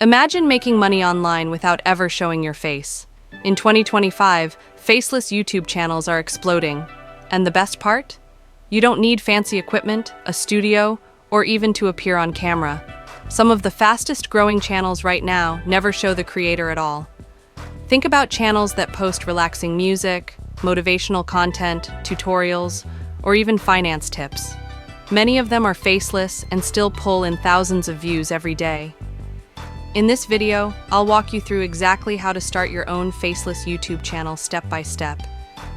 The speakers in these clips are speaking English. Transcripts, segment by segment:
Imagine making money online without ever showing your face. In 2025, faceless YouTube channels are exploding. And the best part? You don't need fancy equipment, a studio, or even to appear on camera. Some of the fastest growing channels right now never show the creator at all. Think about channels that post relaxing music, motivational content, tutorials, or even finance tips. Many of them are faceless and still pull in thousands of views every day. In this video, I'll walk you through exactly how to start your own faceless YouTube channel step by step,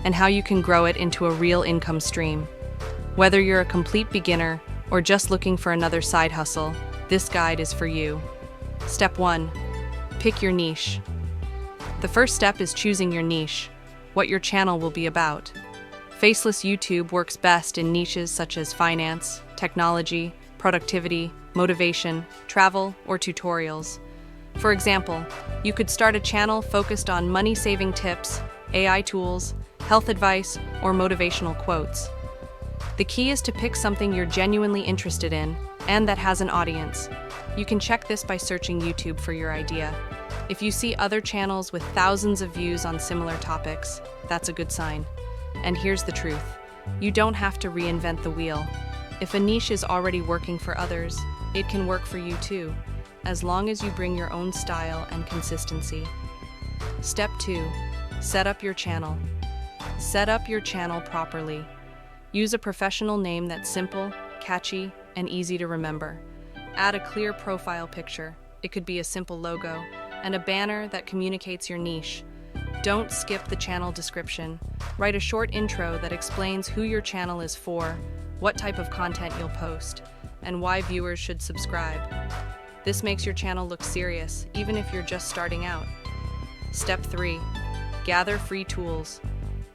and how you can grow it into a real income stream. Whether you're a complete beginner or just looking for another side hustle, this guide is for you. Step 1. Pick your niche. The first step is choosing your niche, what your channel will be about. Faceless YouTube works best in niches such as finance, technology, productivity, motivation, travel, or tutorials. For example, you could start a channel focused on money-saving tips, AI tools, health advice, or motivational quotes. The key is to pick something you're genuinely interested in and that has an audience. You can check this by searching YouTube for your idea. If you see other channels with thousands of views on similar topics, that's a good sign. And here's the truth: you don't have to reinvent the wheel. If a niche is already working for others, it can work for you too, as long as you bring your own style and consistency. Step 2. Set up your channel. Set up your channel properly. Use a professional name that's simple, catchy, and easy to remember. Add a clear profile picture. It could be a simple logo, and a banner that communicates your niche. Don't skip the channel description. Write a short intro that explains who your channel is for, what type of content you'll post, and why viewers should subscribe. This makes your channel look serious, even if you're just starting out. Step 3. Gather free tools.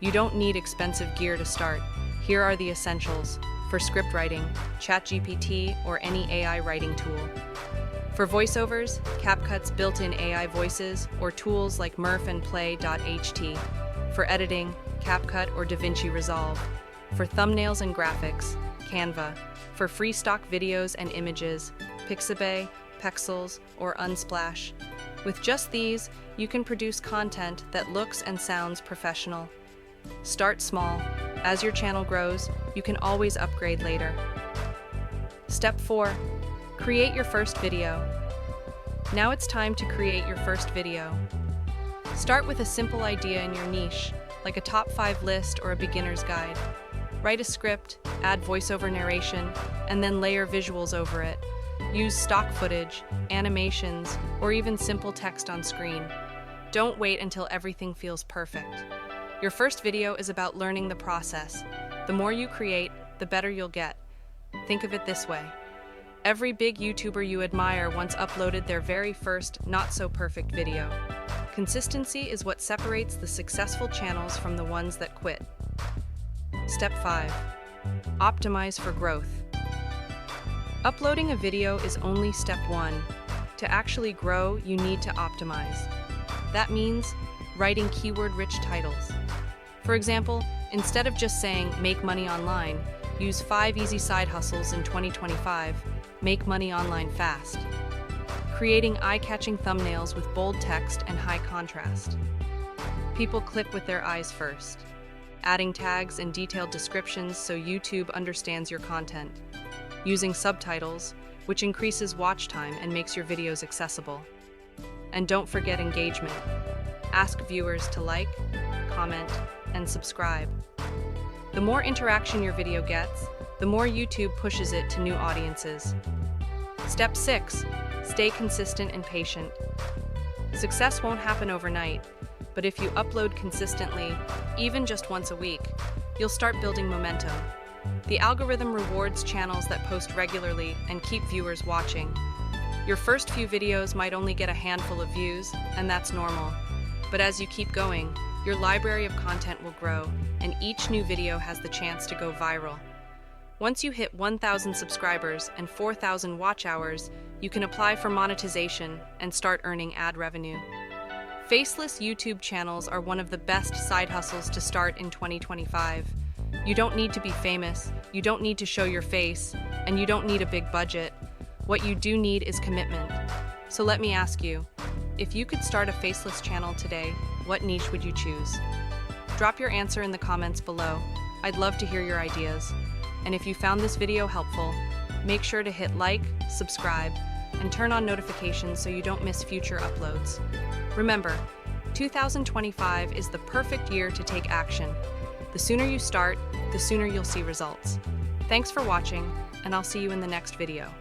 You don't need expensive gear to start. Here are the essentials. For script writing, ChatGPT or any AI writing tool. For voiceovers, CapCut's built-in AI voices or tools like Murph and Play.ht. For editing, CapCut or DaVinci Resolve. For thumbnails and graphics, Canva. For free stock videos and images, Pixabay, Pexels, or Unsplash. With just these, you can produce content that looks and sounds professional. Start small. As your channel grows, you can always upgrade later. Step 4. Create your first video. Now it's time to create your first video. Start with a simple idea in your niche, like a top 5 list or a beginner's guide. Write a script, add voiceover narration, and then layer visuals over it. Use stock footage, animations, or even simple text on screen. Don't wait until everything feels perfect. Your first video is about learning the process. The more you create, the better you'll get. Think of it this way: every big YouTuber you admire once uploaded their very first not-so-perfect video. Consistency is what separates the successful channels from the ones that quit. Step 5. Optimize for growth. Uploading a video is only step 1. To actually grow, you need to optimize. That means writing keyword-rich titles. For example, instead of just saying "make money online," use 5 easy side hustles in 2025, make money online fast. Creating eye-catching thumbnails with bold text and high contrast. People click with their eyes first. Adding tags and detailed descriptions so YouTube understands your content. Using subtitles, which increases watch time and makes your videos accessible. And don't forget engagement. Ask viewers to like, comment, and subscribe. The more interaction your video gets, the more YouTube pushes it to new audiences. Step 6. Stay consistent and patient. Success won't happen overnight, but if you upload consistently, even just once a week, you'll start building momentum. The algorithm rewards channels that post regularly and keep viewers watching. Your first few videos might only get a handful of views, and that's normal. But as you keep going, your library of content will grow, and each new video has the chance to go viral. Once you hit 1,000 subscribers and 4,000 watch hours, you can apply for monetization and start earning ad revenue. Faceless YouTube channels are one of the best side hustles to start in 2025. You don't need to be famous, you don't need to show your face, and you don't need a big budget. What you do need is commitment. So let me ask you, if you could start a faceless channel today, what niche would you choose? Drop your answer in the comments below. I'd love to hear your ideas. And if you found this video helpful, make sure to hit like, subscribe, and turn on notifications so you don't miss future uploads. Remember, 2025 is the perfect year to take action. The sooner you start, the sooner you'll see results. Thanks for watching, and I'll see you in the next video.